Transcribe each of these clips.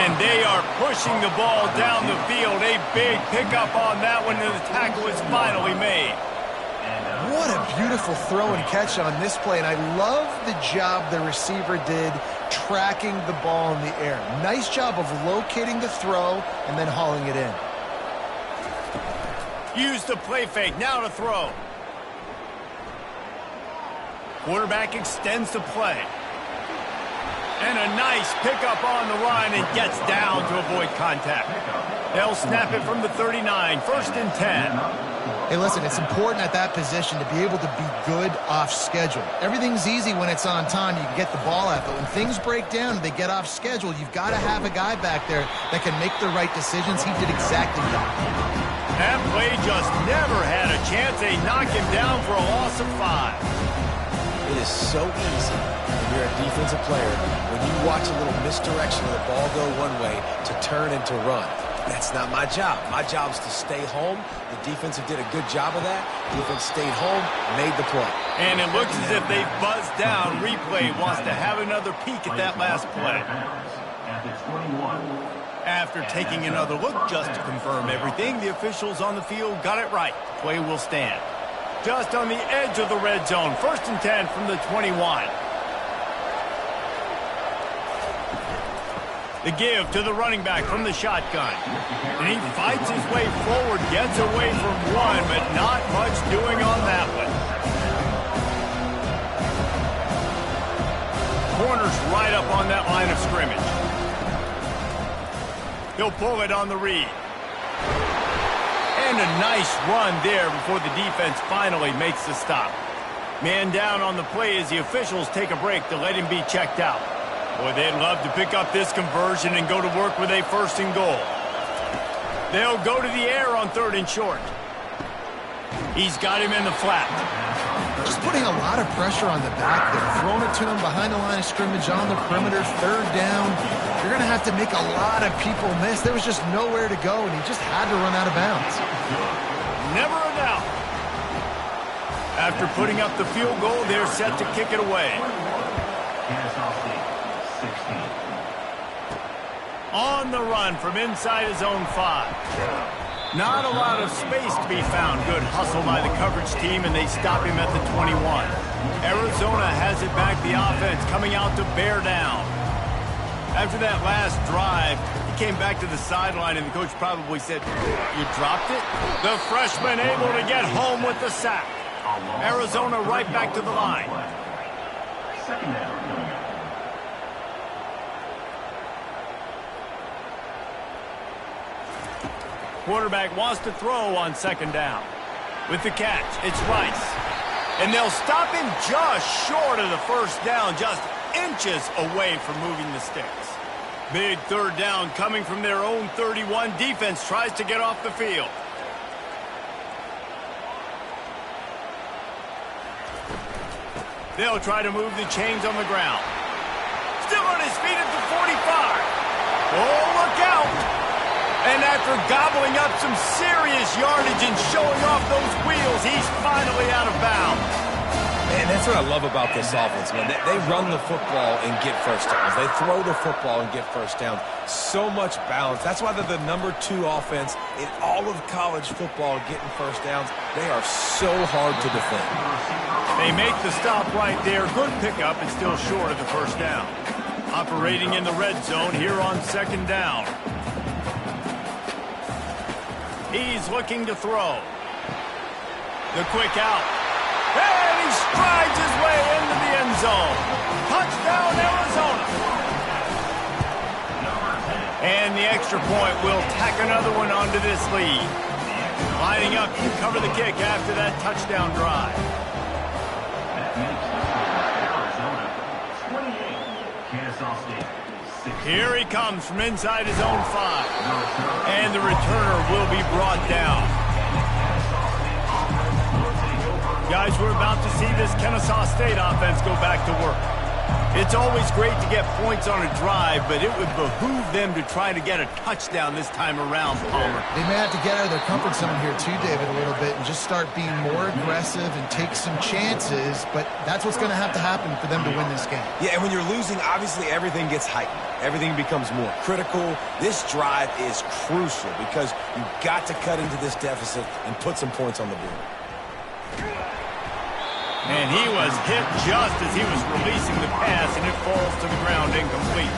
And they are pushing the ball down the field. A big pickup on that one, and the tackle is finally made. What a beautiful throw and catch on this play, and I love the job the receiver did tracking the ball in the air. Nice job of locating the throw and then hauling it in. Use the play fake, now to throw. Quarterback extends the play. And a nice pickup on the run and gets down to avoid contact. They'll snap it from the 39, 1st and 10. Hey, listen, it's important at that position to be able to be good off schedule. Everything's easy when it's on time. You can get the ball out, but when things break down and they get off schedule, you've got to have a guy back there that can make the right decisions. He did exactly that. That play just never had a chance. They knock him down for a loss of 5. It is so easy when you're a defensive player, when you watch a little misdirection of the ball go one way, to turn and to run. That's not my job. My job is to stay home. The defensive did a good job of that. Defense stayed home, made the play. And it looks as if they've buzzed down. Replay wants to have another peek at that last play. After taking another look just to confirm everything, the officials on the field got it right. The play will stand. Just on the edge of the red zone. 1st and 10 from the 21. The give to the running back from the shotgun. And he fights his way forward, gets away from one, but not much doing on that one. Corner's right up on that line of scrimmage. He'll pull it on the read. And a nice run there before the defense finally makes the stop. Man down on the play as the officials take a break to let him be checked out. Boy, they'd love to pick up this conversion and go to work with a 1st and goal. They'll go to the air on 3rd and short. He's got him in the flat. Just putting a lot of pressure on the back there. Throwing it to him behind the line of scrimmage on the perimeter. 3rd down. You're going to have to make a lot of people miss. There was just nowhere to go, and he just had to run out of bounds. Never a doubt. After putting up the field goal, they're set to kick it away. On the run from inside his own 5. Not a lot of space to be found. Good hustle by the coverage team, and they stop him at the 21. Arizona has it back, the offense coming out to bear down. After that last drive, he came back to the sideline, and the coach probably said, "You dropped it?" The freshman able to get home with the sack. Arizona right back to the line. 2nd down. Quarterback wants to throw on 2nd down. With the catch, it's Rice. And they'll stop him just short of the 1st down, just inches away from moving the sticks. Big 3rd down coming from their own 31. Defense tries to get off the field. They'll try to move the chains on the ground. Still on his feet at the 45. Oh, look out! And after gobbling up some serious yardage and showing off those wheels, he's finally out of bounds. Man, that's what I love about this offense, man. They run the football and get 1st downs. They throw the football and get 1st downs. So much balance. That's why they're the #2 offense in all of college football getting 1st downs. They are so hard to defend. They make the stop right there. Good pickup, and still short of the 1st down. Operating in the red zone here on 2nd down. He's looking to throw. The quick out. And he strides his way into the end zone. Touchdown, Arizona. And the extra point will tack another one onto this lead. Lining up to cover the kick after that touchdown drive. Here he comes from inside his own 5. And the returner will be brought down. Guys, we're about to see this Kennesaw State offense go back to work. It's always great to get points on a drive, but it would behoove them to try to get a touchdown this time around, Palmer. They may have to get out of their comfort zone here too, David, a little bit and just start being more aggressive and take some chances, but that's what's going to happen for them to win this game. Yeah, and when you're losing, obviously everything gets heightened. Everything becomes more critical. This drive is crucial because you've got to cut into this deficit and put some points on the board. And he was hit just as he was releasing the pass, and it falls to the ground incomplete.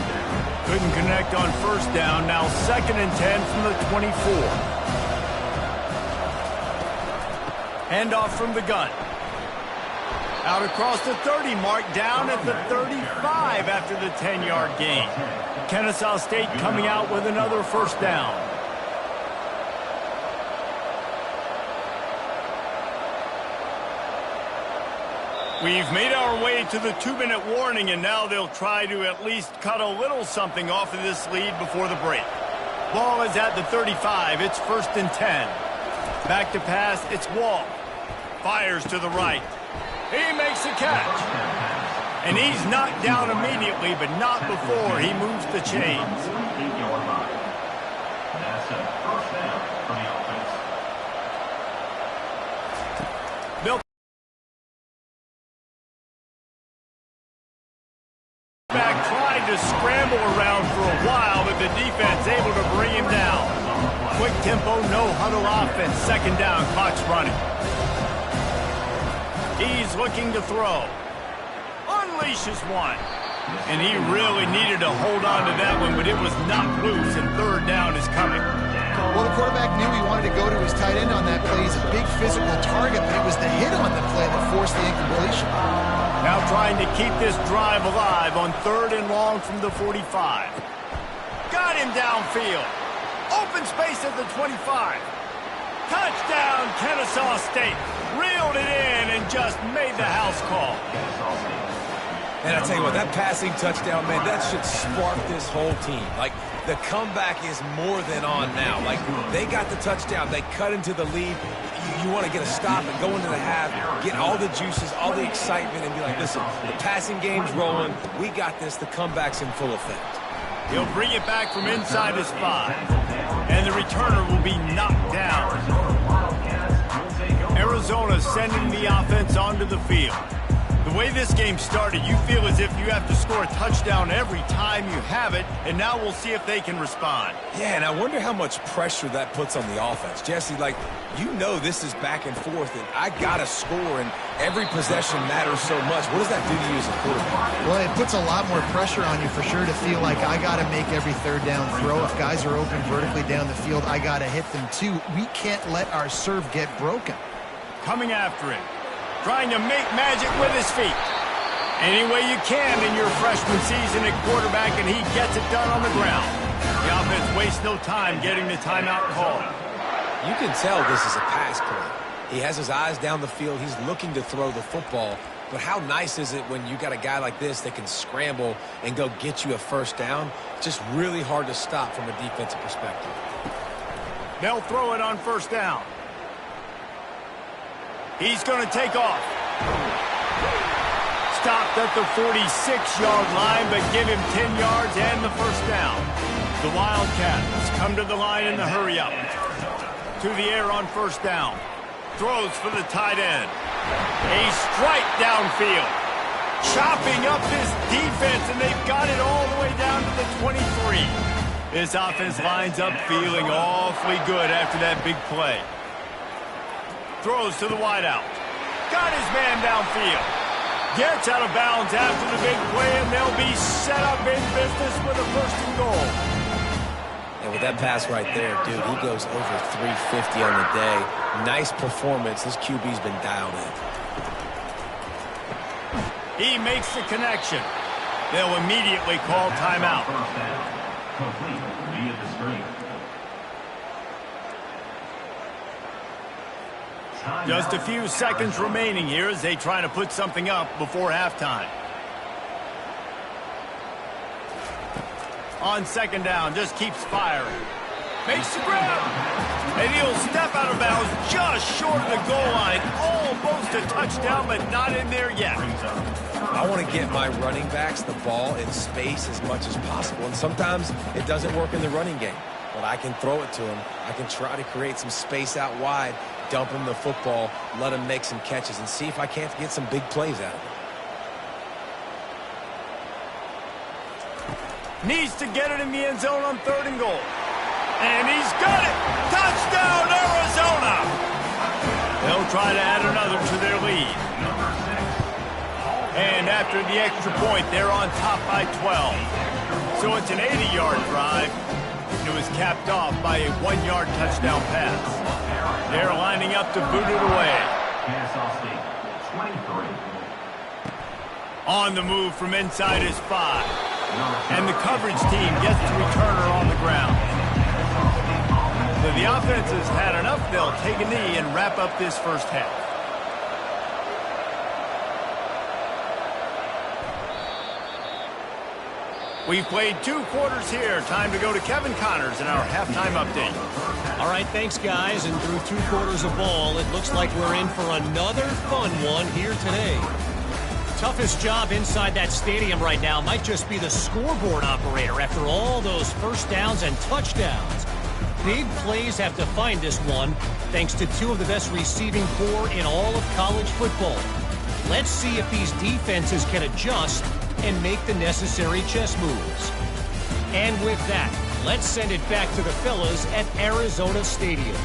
Couldn't connect on first down. Now 2nd and 10 from the 24. Handoff from the gun. Out across the 30 mark, down at the 35 after the 10-yard gain. Kennesaw State coming out with another first down. We've made our way to the 2-minute warning, and now they'll try to at least cut a little something off of this lead before the break. Ball is at the 35. It's 1st and 10. Back to pass. It's Wall. Fires to the right. He makes the catch. And he's knocked down immediately, but not before he moves the chains. Bill back tried to scramble around for a while, but the defense able to bring him down. Quick tempo, no huddle offense. 2nd down, clock's running. He's looking to throw. Unleashes one. And he really needed to hold on to that one, but it was knocked loose, and 3rd down is coming. Well, the quarterback knew he wanted to go to his tight end on that play. He's a big physical target, but it was the hit on the play that forced the incompletion. Now trying to keep this drive alive on 3rd and long from the 45. Got him downfield. Open space at the 25. Touchdown, Kennesaw State. Reeled it in and just made the house call. And I tell you what, that passing touchdown, man, that should spark this whole team. Like, the comeback is more than on now. Like, they got the touchdown. They cut into the lead. You want to get a stop and go into the half, get all the juices, all the excitement, and be like, listen, the passing game's rolling. We got this. The comeback's in full effect. He'll bring it back from inside his 5. And the returner will be knocked down. Arizona sending the offense onto the field. The way this game started, you feel as if you have to score a touchdown every time you have it, and now we'll see if they can respond. Yeah, and I wonder how much pressure that puts on the offense. Jesse, like, you know this is back and forth, and I got to score, and every possession matters so much. What does that do to you as a quarterback? Well, it puts a lot more pressure on you for sure to feel like I got to make every 3rd down throw. If guys are open vertically down the field, I got to hit them too. We can't let our serve get broken. Coming after him. Trying to make magic with his feet. Any way you can in your freshman season at quarterback, and he gets it done on the ground. The offense wastes no time getting the timeout called. You can tell this is a pass play. He has his eyes down the field. He's looking to throw the football. But how nice is it when you got a guy like this that can scramble and go get you a 1st down? Just really hard to stop from a defensive perspective. They'll throw it on 1st down. He's going to take off. Stopped at the 46-yard line, but give him 10 yards and the 1st down. The Wildcats come to the line in the hurry-up. To the air on 1st down. Throws for the tight end. A strike downfield. Chopping up this defense, and they've got it all the way down to the 23. This offense lines up feeling awfully good after that big play. Throws to the wideout. Got his man downfield. Gets out of bounds after the big play, and they'll be set up in business with a 1st and goal. And with that pass right there, dude, he goes over 350 on the day. Nice performance. This QB's been dialed in. He makes the connection. They'll immediately call timeout. Complete via the screen. Just a few seconds remaining here as they try to put something up before halftime. On 2nd down, just keeps firing. Makes the grab. And he'll step out of bounds just short of the goal line. Almost a touchdown, but not in there yet. I want to get my running backs the ball in space as much as possible. And sometimes it doesn't work in the running game. But I can throw it to him. I can try to create some space out wide, dump him the football, let him make some catches, and see if I can't get some big plays out of it. Needs to get it in the end zone on 3rd and goal. And he's got it! Touchdown, Arizona! They'll try to add another to their lead. And after the extra point, they're on top by 12. So it's an 80-yard drive. And it was capped off by a 1-yard touchdown pass. They're lining up to boot it away. Kennesaw State, 23. On the move from inside his 5. And the coverage team gets the returner on the ground. So the offense has had enough. They'll take a knee and wrap up this first half. We've played 2 quarters here. Time to go to Kevin Connors in our halftime update. All right, thanks, guys. And through 2 quarters of ball, it looks like we're in for another fun one here today. Toughest job inside that stadium right now might just be the scoreboard operator after all those first downs and touchdowns. Big plays have defined this one, thanks to 2 of the best receiving corps in all of college football. Let's see if these defenses can adjust and make the necessary chess moves. And with that, let's send it back to the fellas at Arizona Stadium.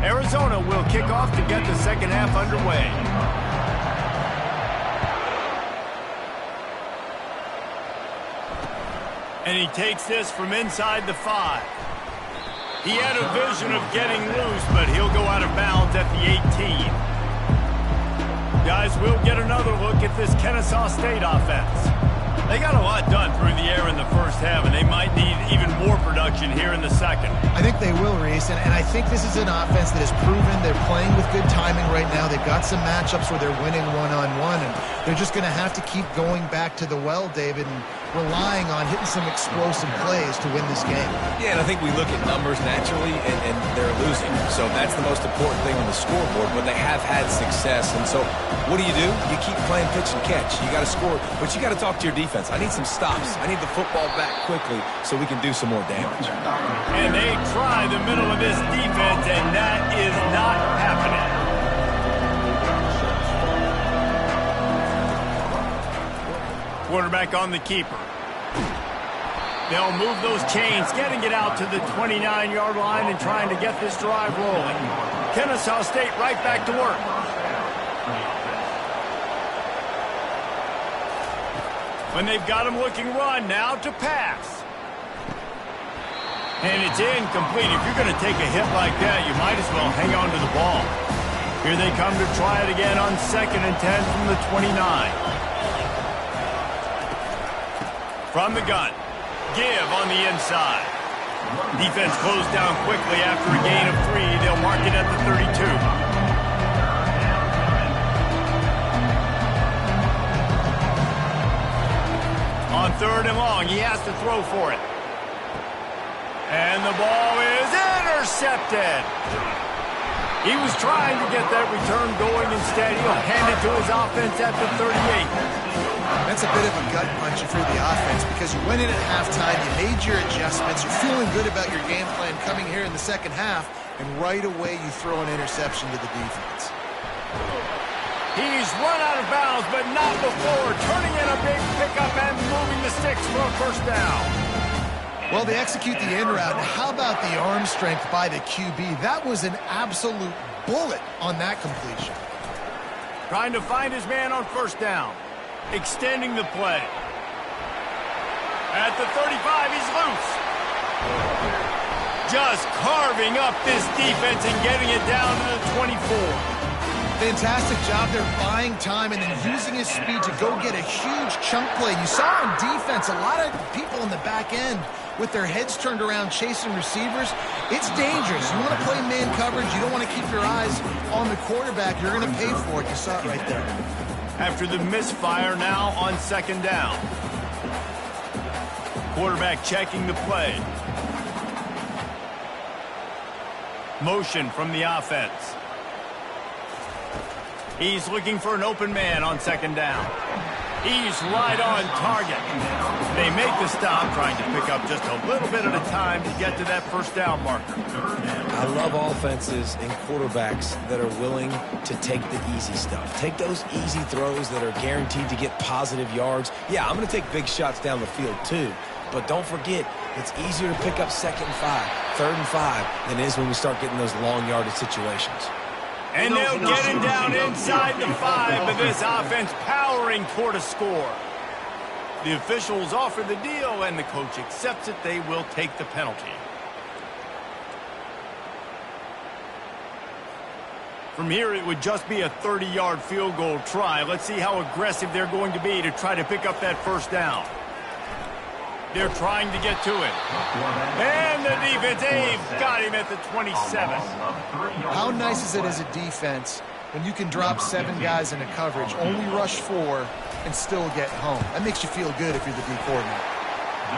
Arizona will kick off to get the second half underway. And he takes this from inside the 5. He had a vision of getting loose, but he'll go out of bounds at the 18. Guys, we'll get another look at this Kennesaw State offense. They got a lot done through the air in the first half, and they might need even more production here in the second. I think they will, Reese, and I think this is an offense that has proven they're playing with good timing right now. They've got some matchups where they're winning one-on-one, and they're just going to have to keep going back to the well, David, and relying on hitting some explosive plays to win this game. Yeah, and I think we look at numbers naturally, and they're losing. So that's the most important thing on the scoreboard, but they have had success. And so what do? You keep playing pitch and catch. You got to score, but you got to talk to your defense. I need some stops. I need the football back quickly so we can do some more damage. And they try the middle of this defense, and that is not happening. Quarterback on the keeper. They'll move those chains, getting it out to the 29-yard line and trying to get this drive rolling. Kennesaw State right back to work. When they've got him looking run, now to pass. And it's incomplete. If you're going to take a hit like that, you might as well hang on to the ball. Here they come to try it again on 2nd and 10 from the 29. From the gun, give on the inside. Defense closed down quickly after a gain of 3. They'll mark it at the 32. On 3rd and long, he has to throw for it. And the ball is intercepted. He was trying to get that return going. Instead, he'll hand it to his offense at the 38. That's a bit of a gut puncher for the offense because you went in at halftime, you made your adjustments, you're feeling good about your game plan coming here in the second half, and right away you throw an interception to the defense. He's run out of bounds, but not before turning in a big pickup and moving the sticks for a first down. Well, they execute the in route. How about the arm strength by the QB? That was an absolute bullet on that completion. Trying to find his man on first down. Extending the play. At the 35, he's loose. Just carving up this defense and getting it down to the 24. Fantastic job there buying time and then using his speed to go get a huge chunk play. You saw on defense a lot of people in the back end with their heads turned around chasing receivers. It's dangerous. You want to play man coverage. You don't want to keep your eyes on the quarterback. You're going to pay for it. You saw it right there. After the misfire, now on second down. Quarterback checking the play. Motion from the offense. He's looking for an open man on second down. He's right on target. They make the stop, trying to pick up just a little bit at a time to get to that first down marker. I love offenses and quarterbacks that are willing to take the easy stuff. Take those easy throws that are guaranteed to get positive yards. Yeah, I'm going to take big shots down the field too. But don't forget, it's easier to pick up 2nd and 5, 3rd and 5 than it is when we start getting those long yardage situations. And they'll get him down inside the 5, but this offense powering toward a score. The officials offer the deal, and the coach accepts it. They will take the penalty. From here, it would just be a 30-yard field goal try. Let's see how aggressive they're going to be to try to pick up that first down. They're trying to get to it. And the defense, they've got him at the 27. How nice is it as a defense when you can drop 7 guys into coverage, only rush 4, and still get home? That makes you feel good if you're the D coordinator.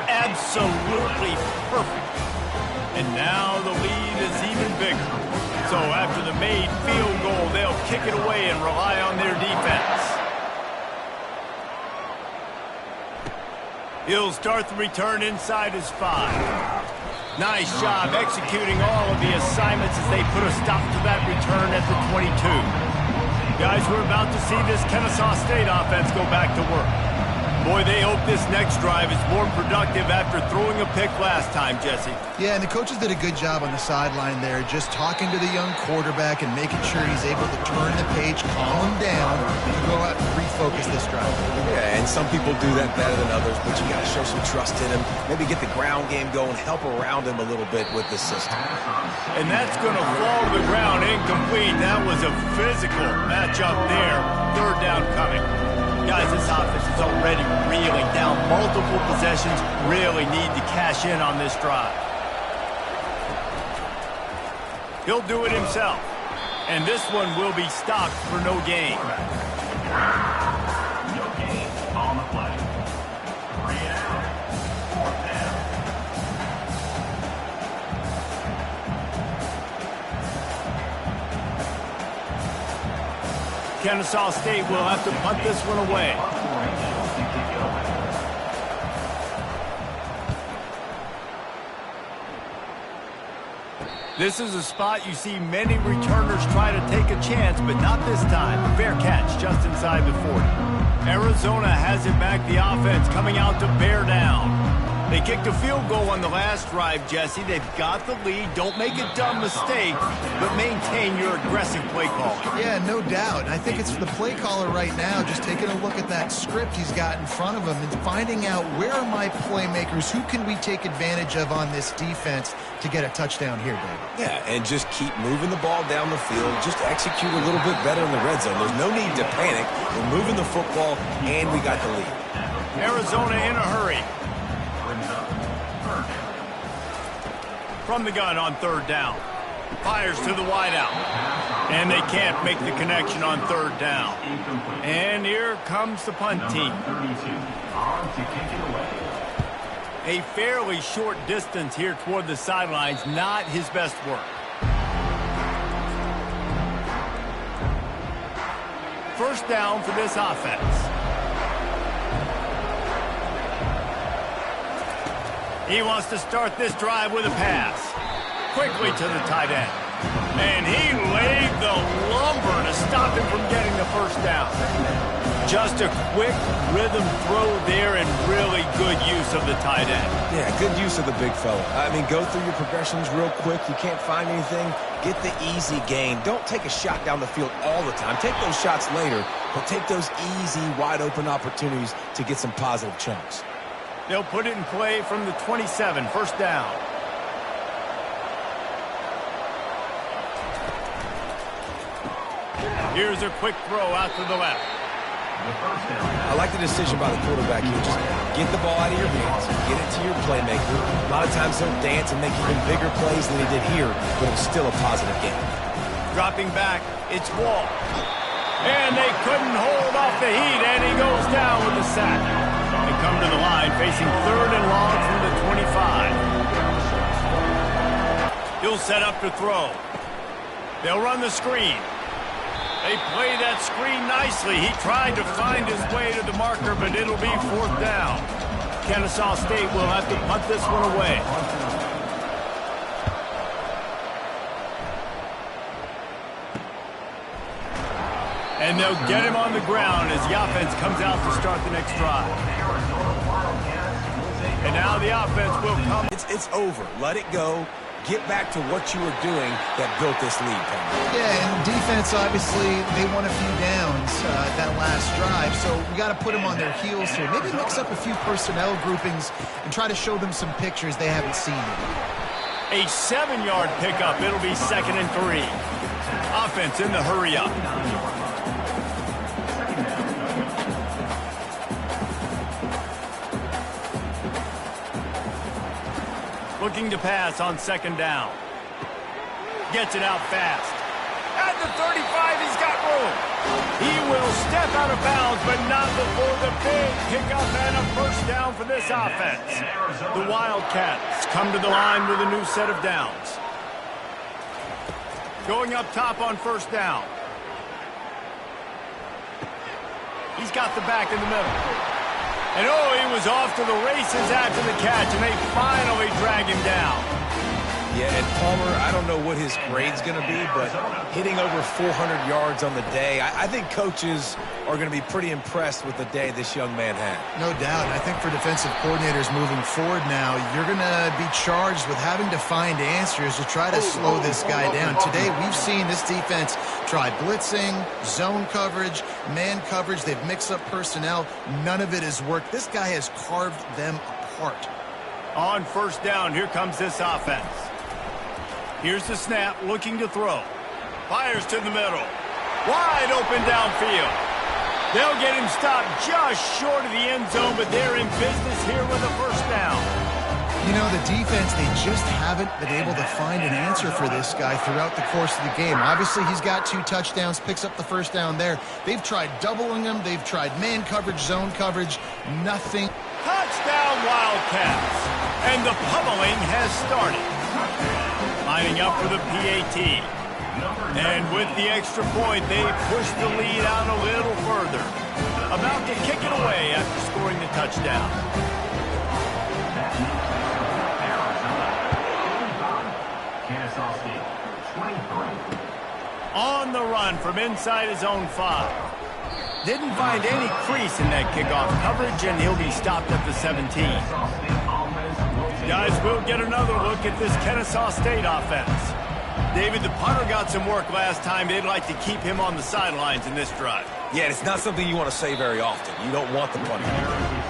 Absolutely perfect. And now the lead is even bigger. So after the made field goal, they'll kick it away and rely on their defense. He'll start the return inside his 5. Nice job executing all of the assignments as they put a stop to that return at the 22. Guys, we're about to see this Kennesaw State offense go back to work. Boy, they hope this next drive is more productive after throwing a pick last time, Jesse. Yeah, and the coaches did a good job on the sideline there, just talking to the young quarterback and making sure he's able to turn the page, calm him down, and go out and refocus this drive. Yeah, and some people do that better than others, but you got to show some trust in him. Maybe get the ground game going, help around him a little bit with the system. And that's going to fall to the ground incomplete. That was a physical matchup there. 3rd down coming. Guys, this offense is already reeling down multiple possessions. Really need to cash in on this drive. He'll do it himself. And this one will be stopped for no gain. No gain on the play. 3 out. 4th down. Kennesaw State will have to punt this one away. This is a spot you see many returners try to take a chance, but not this time. A fair catch just inside the 40. Arizona has it back, the offense coming out to bear down. They kicked a field goal on the last drive, Jesse. They've got the lead. Don't make a dumb mistake, but maintain your aggressive play calling. Yeah, no doubt. I think it's the play caller right now just taking a look at that script he's got in front of him and finding out where are my playmakers, who can we take advantage of on this defense to get a touchdown here, David. Yeah, and just keep moving the ball down the field. Just execute a little bit better in the red zone. There's no need to panic. We're moving the football, and we got the lead. Arizona in a hurry. From the gun on 3rd down. Fires to the wideout. And they can't make the connection on 3rd down. And here comes the punt team. A fairly short distance here toward the sidelines. Not his best work. First down for this offense. He wants to start this drive with a pass. Quickly to the tight end. And he laid the lumber to stop him from getting the first down. Just a quick rhythm throw there and really good use of the tight end. Yeah, good use of the big fella. I mean, go through your progressions real quick. You can't find anything, get the easy gain. Don't take a shot down the field all the time. Take those shots later, but take those easy, wide-open opportunities to get some positive chunks. They'll put it in play from the 27, first down. Here's a quick throw out to the left. I like the decision by the quarterback here. Just get the ball out of your hands, get it to your playmaker. A lot of times he'll dance and make even bigger plays than he did here, but it's still a positive game. Dropping back, it's Wall. And they couldn't hold off the heat, and he goes down with the sack. They come to the line facing 3rd and long from the 25. He'll set up to throw. They'll run the screen. They play that screen nicely. He tried to find his way to the marker, but it'll be 4th down. Kennesaw State will have to punt this one away. And they'll get him on the ground as the offense comes out to start the next drive. And now the offense will come. It's over. Let it go. Get back to what you were doing that built this lead, Tom. Yeah, and defense, obviously, they won a few downs that last drive, so we got to put them on their heels here. Maybe mix up a few personnel groupings and try to show them some pictures they haven't seen yet. A 7-yard pickup. It'll be 2nd and 3. Offense in the hurry up. Looking to pass on 2nd down. Gets it out fast. At the 35, he's got room. He will step out of bounds, but not before the big pickup and a 1st down for this offense. The Wildcats come to the line with a new set of downs. Going up top on 1st down. He's got the back in the middle. And oh, he was off to the races after the catch, and they finally drag him down. Yeah, and Palmer, I don't know what his grade's going to be, but hitting over 400 yards on the day, I think coaches are going to be pretty impressed with the day this young man had. No doubt. I think for defensive coordinators moving forward now, you're going to be charged with having to find answers to try to slow this guy down. Today, we've seen this defense try blitzing, zone coverage, man coverage. They've mixed up personnel. None of it has worked. This guy has carved them apart. On 1st down, here comes this offense. Here's the snap, looking to throw. Fires to the middle. Wide open downfield. They'll get him stopped just short of the end zone, but they're in business here with a 1st down. You know, the defense, they just haven't been able to find an answer for this guy throughout the course of the game. Obviously, he's got 2 touchdowns, picks up the 1st down there. They've tried doubling him. They've tried man coverage, zone coverage. Nothing. Touchdown, Wildcats. And the pummeling has started. Lining up for the PAT. And with the extra point, they push the lead out a little further. About to kick it away after scoring the touchdown. On the run from inside his own 5. Didn't find any crease in that kickoff coverage, and he'll be stopped at the 17. Guys, we'll get another look at this Kennesaw State offense. David, the punter got some work last time. They'd like to keep him on the sidelines in this drive. Yeah, it's not something you want to say very often. You don't want the punter.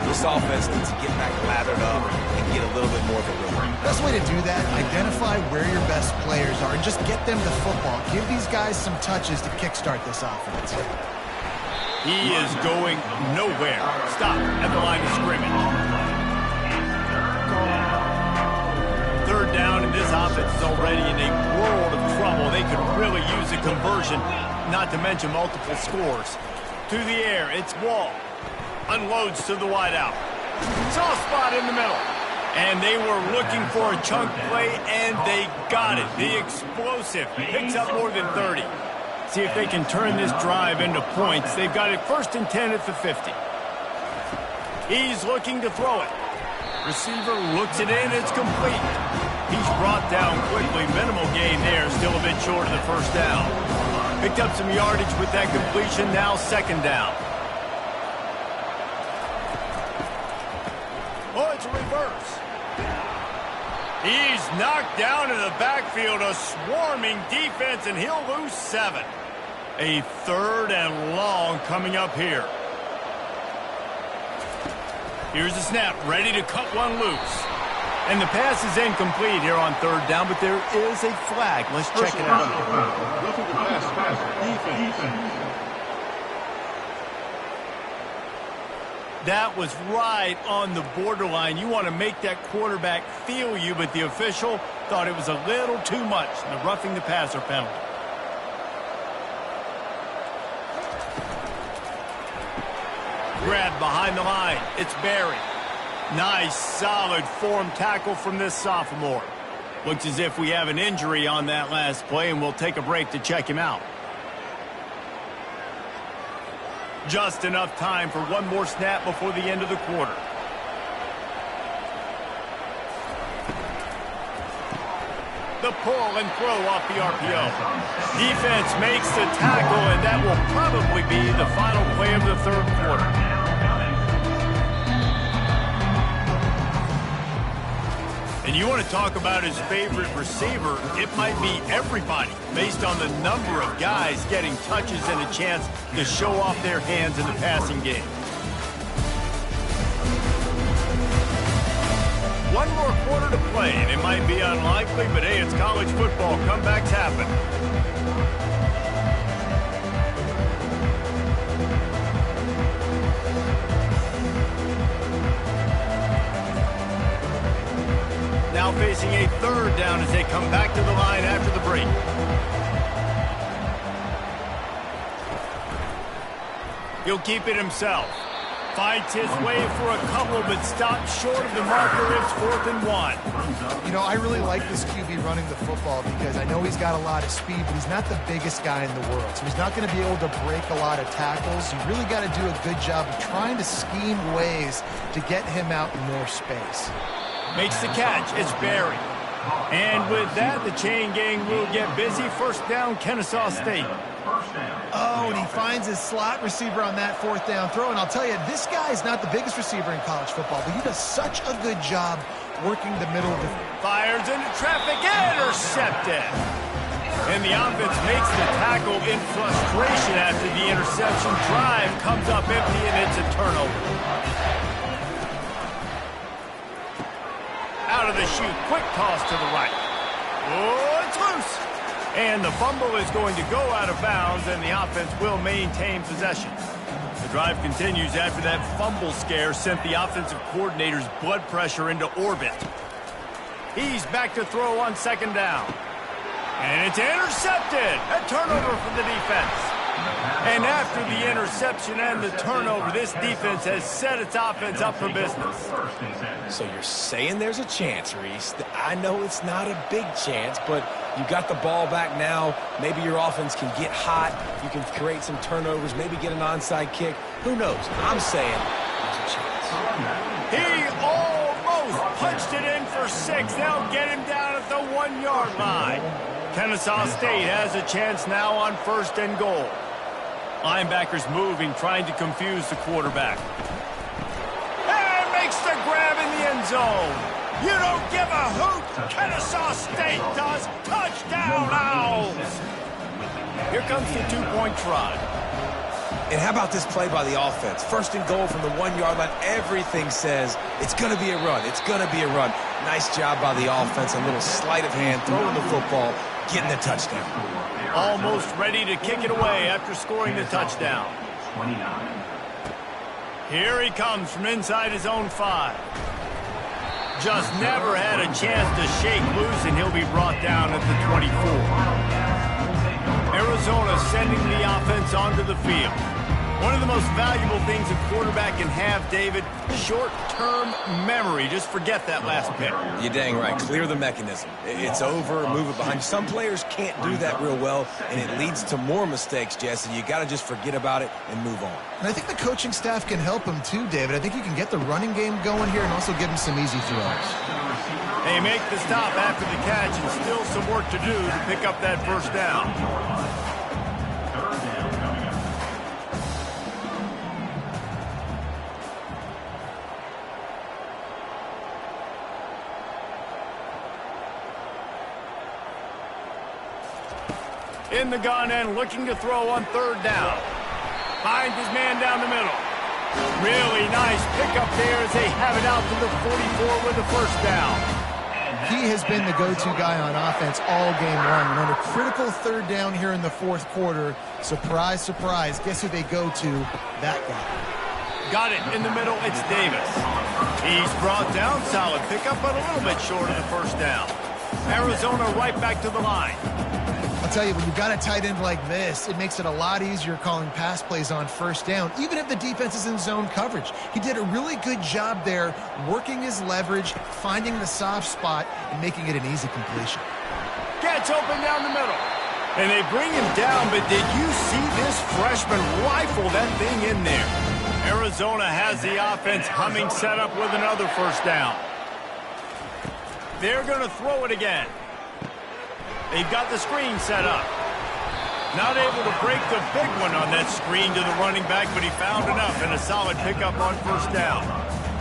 This offense needs to get back lathered up and get a little bit more of a rhythm. Best way to do that, identify where your best players are and just get them the football. Give these guys some touches to kickstart this offense. He is going nowhere. Stop at the line of scrimmage. 3rd down, and this offense is already in a world of trouble. They could really use a conversion, not to mention multiple scores. To the air, it's Wall. Unloads to the wideout. Soft spot in the middle. And they were looking for a chunk play, and they got it. The explosive picks up more than 30. See if they can turn this drive into points. They've got it 1st and 10 at the 50. He's looking to throw it. Receiver looks it in. It's complete. He's brought down quickly. Minimal gain there. Still a bit short of the 1st down. Picked up some yardage with that completion. Now 2nd down. Oh, it's a reverse. He's knocked down in the backfield. A swarming defense, and he'll lose 7. A 3rd and long coming up here. Here's the snap, ready to cut one loose. And the pass is incomplete here on third down, but there is a flag. Let's check it out. That was right on the borderline. You want to make that quarterback feel you, but the official thought it was a little too much. The roughing the passer penalty. Grab behind the line. It's Barry. Nice, solid form tackle from this sophomore. Looks as if we have an injury on that last play, and we'll take a break to check him out. Just enough time for one more snap before the end of the quarter. The pull and throw off the RPO. Defense makes the tackle, and that will probably be the final play of the third quarter. And you want to talk about his favorite receiver, it might be everybody, based on the number of guys getting touches and a chance to show off their hands in the passing game. One more quarter to play, and it might be unlikely, but hey, it's college football. Comebacks happen. Now facing a third down as they come back to the line after the break. He'll keep it himself. Fights his way for a couple, but stops short of the marker. It's 4th and 1. You know, I really like this QB running the football because I know he's got a lot of speed, but he's not the biggest guy in the world. So he's not going to be able to break a lot of tackles. You really got to do a good job of trying to scheme ways to get him out in more space. Makes the catch. It's Barry. And with that, the chain gang will get busy. First down, Kennesaw State. Oh, and he finds his slot receiver on that 4th down throw. And I'll tell you, this guy is not the biggest receiver in college football, but he does such a good job working the middle of the... Fires into traffic, intercepted. And the offense makes the tackle in frustration after the interception. Drive comes up empty, and it's a turnover. Out of the chute, quick toss to the right. Oh, it's loose. And the fumble is going to go out of bounds, and the offense will maintain possession. The drive continues after that fumble scare sent the offensive coordinator's blood pressure into orbit. He's back to throw on 2nd down. And it's intercepted. A turnover for the defense. And after the interception and the turnover, this defense has set its offense up for business. So you're saying there's a chance, Reese. I know it's not a big chance, but you got the ball back now. Maybe your offense can get hot. You can create some turnovers, maybe get an onside kick. Who knows? I'm saying there's a chance. He almost punched it in for 6. They'll get him down at the 1-yard line. Kennesaw State has a chance now on 1st and goal. Linebackers moving, trying to confuse the quarterback. And makes the grab in the end zone. You don't give a hoot. Kennesaw State does. Touchdown, Owls. Here comes the 2-point try. And how about this play by the offense? 1st and goal from the 1-yard line. Everything says it's going to be a run. It's going to be a run. Nice job by the offense. A little sleight of hand, throwing the football, getting the touchdown. Almost ready to kick it away after scoring the touchdown. Here he comes from inside his own 5. Just never had a chance to shake loose, and he'll be brought down at the 24. Arizona sending the offense onto the field. One of the most valuable things a quarterback can have, David, short-term memory. Just forget that last pick. You're dang right. Clear the mechanism. It's over, move it behind you. Some players can't do that real well, and it leads to more mistakes, Jesse. You got to just forget about it and move on. And I think the coaching staff can help him too, David. I think you can get the running game going here and also give him some easy throws. They make the stop after the catch, and still some work to do to pick up that 1st down. In the gun and looking to throw on 3rd down. Finds his man down the middle. Really nice pickup there as they have it out to the 44 with the first down. He has been the go-to guy on offense all game long. And on a critical third down here in the fourth quarter, surprise, surprise, guess who they go to? That guy. Got it in the middle, it's Davis. He's brought down, solid pickup, but a little bit short of the first down. Arizona right back to the line. I'll tell you, when you've got a tight end like this, it makes it a lot easier calling pass plays on first down, even if the defense is in zone coverage. He did a really good job there, working his leverage, finding the soft spot, and making it an easy completion. Gets open down the middle. And they bring him down, but did you see this freshman rifle that thing in there? Arizona has the offense humming, set up with another first down. They're going to throw it again. They've got the screen set up. Not able to break the big one on that screen to the running back, but he found enough and a solid pickup on first down.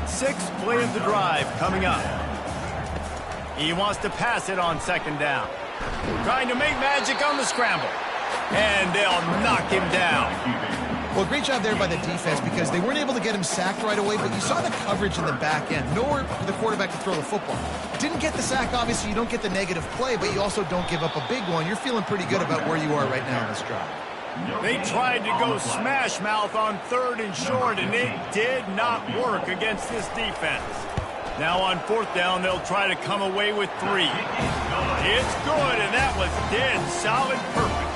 Sixth play of the drive coming up. He wants to pass it on second down. Trying to make magic on the scramble. And they'll knock him down. Well, great job there by the defense because they weren't able to get him sacked right away, but you saw the coverage in the back end. Nowhere for the quarterback to throw the football. Didn't get the sack, obviously. You don't get the negative play, but you also don't give up a big one. You're feeling pretty good about where you are right now in this drive. They tried to go smash mouth on third and short, and it did not work against this defense. Now on fourth down, they'll try to come away with 3. It's good, and that was dead solid perfect.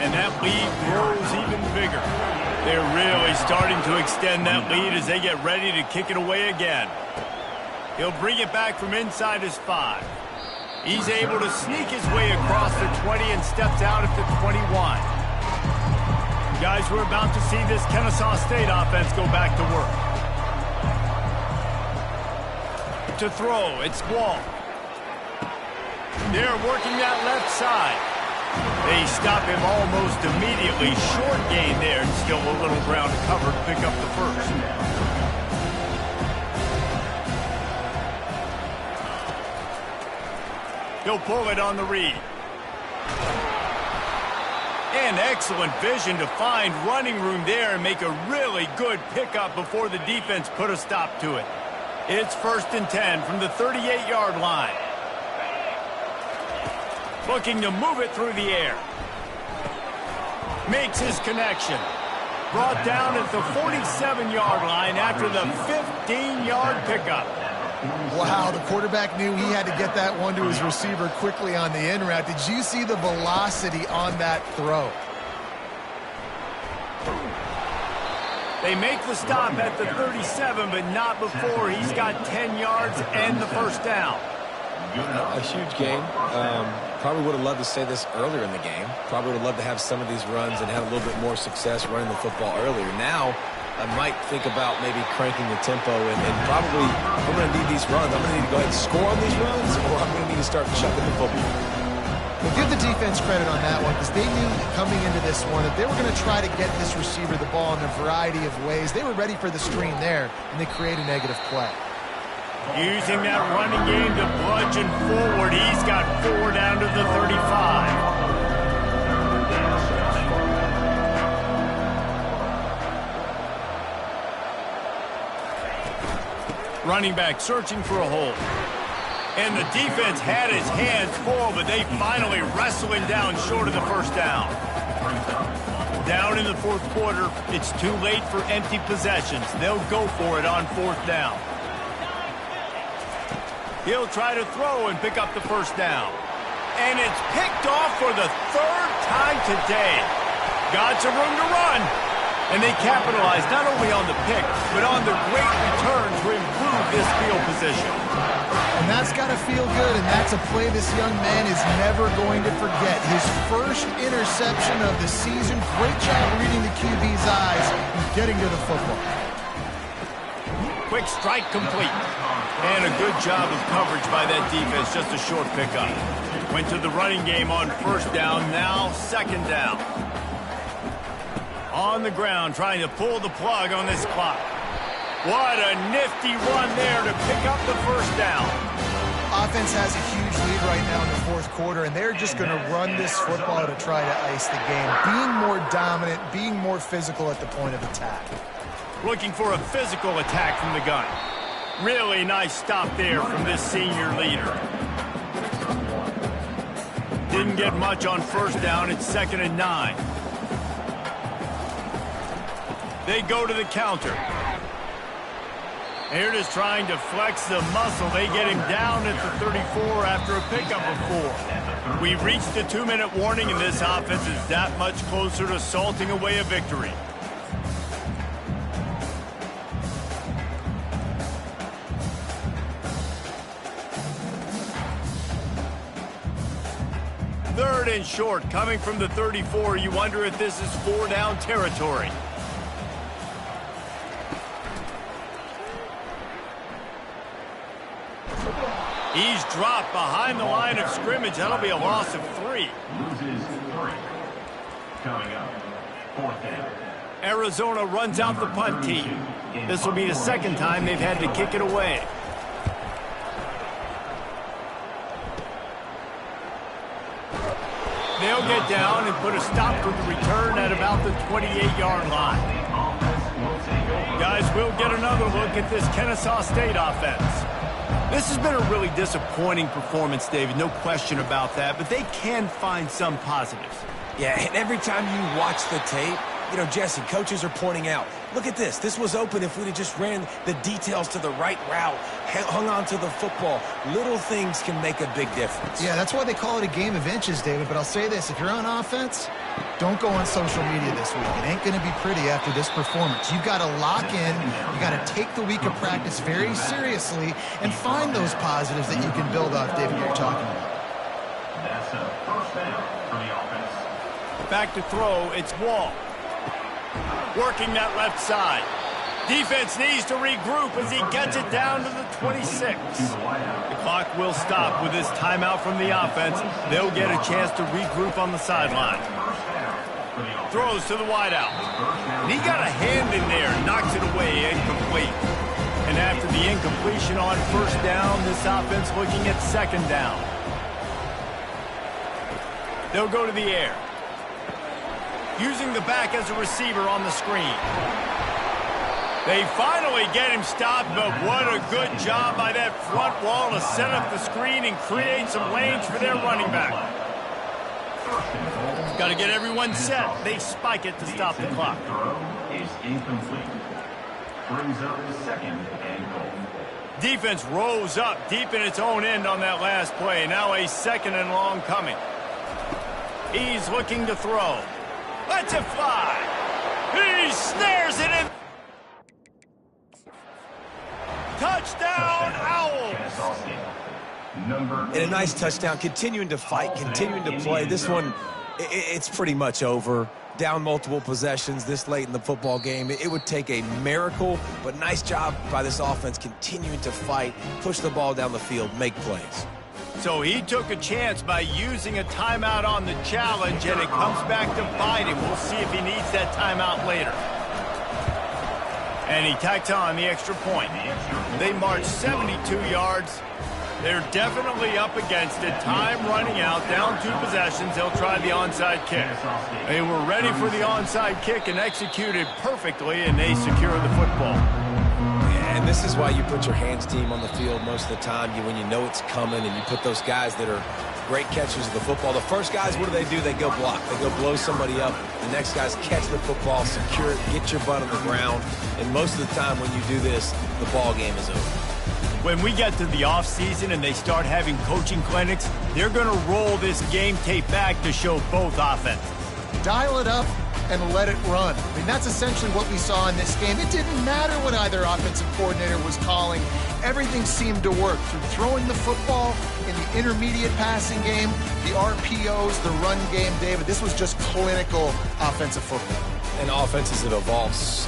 And that lead grows even bigger. They're really starting to extend that lead as they get ready to kick it away again. He'll bring it back from inside his 5. He's able to sneak his way across the 20 and steps out at the 21. Guys, we're about to see this Kennesaw State offense go back to work. To throw, it's Wall. They're working that left side. They stop him almost immediately. Short gain there, and still a little ground to cover to pick up the first. He'll pull it on the read. And excellent vision to find running room there and make a really good pickup before the defense put a stop to it. It's 1st and 10 from the 38-yard line. Looking to move it through the air. Makes his connection. Brought down at the 47-yard line after the 15-yard pickup. Wow, the quarterback knew he had to get that one to his receiver quickly on the in route. Did you see the velocity on that throw? They make the stop at the 37, but not before he's got 10 yards and the first down. A huge game. Probably would have loved to say this earlier in the game. Probably would have loved to have some of these runs and have a little bit more success running the football earlier. Now, I might think about maybe cranking the tempo and probably, if I'm going to need these runs, I'm going to need to go ahead and score on these runs, or I'm going to need to start chucking the football. Well, give the defense credit on that one because they knew coming into this one that they were going to try to get this receiver the ball in a variety of ways. They were ready for the screen there, and they create a negative play. Using that running game to bludgeon forward. He's got 4 down to the 35. Running back searching for a hole. And the defense had his hands full, but they finally wrestle him down short of the first down. Down in the fourth quarter, it's too late for empty possessions. They'll go for it on fourth down. He'll try to throw and pick up the first down. And it's picked off for the 3rd time today. Got some room to run. And they capitalize not only on the pick, but on the great return to improve this field position. And that's got to feel good, and that's a play this young man is never going to forget. His first interception of the season. Great job reading the QB's eyes and getting to the football. Quick strike complete. And a good job of coverage by that defense, just a short pickup. Went to the running game on first down, now second down. On the ground, trying to pull the plug on this clock. What a nifty run there to pick up the first down. Offense has a huge lead right now in the fourth quarter, and they're just going to run this football to try to ice the game. Being more dominant, being more physical at the point of attack. looking for a physical attack from the gun. Really nice stop there from this senior leader. Didn't get much on first down. It's 2nd and 9. They go to the counter. Here it is trying to flex the muscle. They get him down at the 34 after a pickup of 4. We've reached the 2-minute warning, and this offense is that much closer to salting away a victory. Third and short, coming from the 34. You wonder if this is 4-down territory. He's dropped behind the line of scrimmage. That'll be a loss of 3. Loses 3. Coming up, 4th down. Arizona runs out the punt team. This will be the 2nd time they've had to kick it away. They'll get down and put a stop to the return at about the 28-yard line. Guys, we'll get another look at this Kennesaw State offense. This has been a really disappointing performance, David, no question about that, but they can find some positives. Yeah, and every time you watch the tape, you know, Jesse, coaches are pointing out, look at this. This was open if we'd have just ran the details to the right route, hung on to the football. Little things can make a big difference. Yeah, that's why they call it a game of inches, David. But I'll say this, if you're on offense, don't go on social media this week. It ain't going to be pretty after this performance. You've got to lock in. You got to take the week of practice very seriously and find those positives that you can build off, David, you're talking about. That's a 1st down for the offense. Back to throw, it's Wall. Working that left side. Defense needs to regroup as he gets it down to the 26. The clock will stop with this timeout from the offense. They'll get a chance to regroup on the sideline. Throws to the wideout. And he got a hand in there, knocks it away, incomplete. And after the incompletion on 1st down, this offense looking at 2nd down. They'll go to the air. Using the back as a receiver on the screen. They finally get him stopped, but what a good job by that front wall to set up the screen and create some lanes for their running back. Got to get everyone set. They spike it to stop the clock. Throw is incomplete. Brings up 2nd and goal. Defense rose up deep in its own end on that last play. Now a 2nd and long coming. He's looking to throw. Lets it fly. He snares it in. Touchdown, Owls. And a nice touchdown, continuing to fight, continuing to play. This one, it's pretty much over. Down multiple possessions this late in the football game. It would take a miracle, but nice job by this offense continuing to fight, push the ball down the field, make plays. So he took a chance by using a timeout on the challenge, and it comes back to bite him. We'll see if he needs that timeout later. And he tacks on the extra point. They march 72 yards. They're definitely up against it. Time running out, down 2 possessions. They'll try the onside kick. They were ready for the onside kick and executed perfectly, and they secure the football. And this is why you put your hands team on the field most of the time. When you know it's coming, and you put those guys that are great catchers of the football. The first guys, what do? They go block. They go blow somebody up. The next guys catch the football, secure it, get your butt on the ground. And most of the time when you do this, the ball game is over. When we get to the offseason and they start having coaching clinics, they're going to roll this game tape back to show both offenses. Dial it up and let it run. I mean, that's essentially what we saw in this game. It didn't matter what either offensive coordinator was calling. Everything seemed to work through throwing the football in the intermediate passing game, the RPOs, the run game, David. This was just clinical offensive football. And offenses have evolved so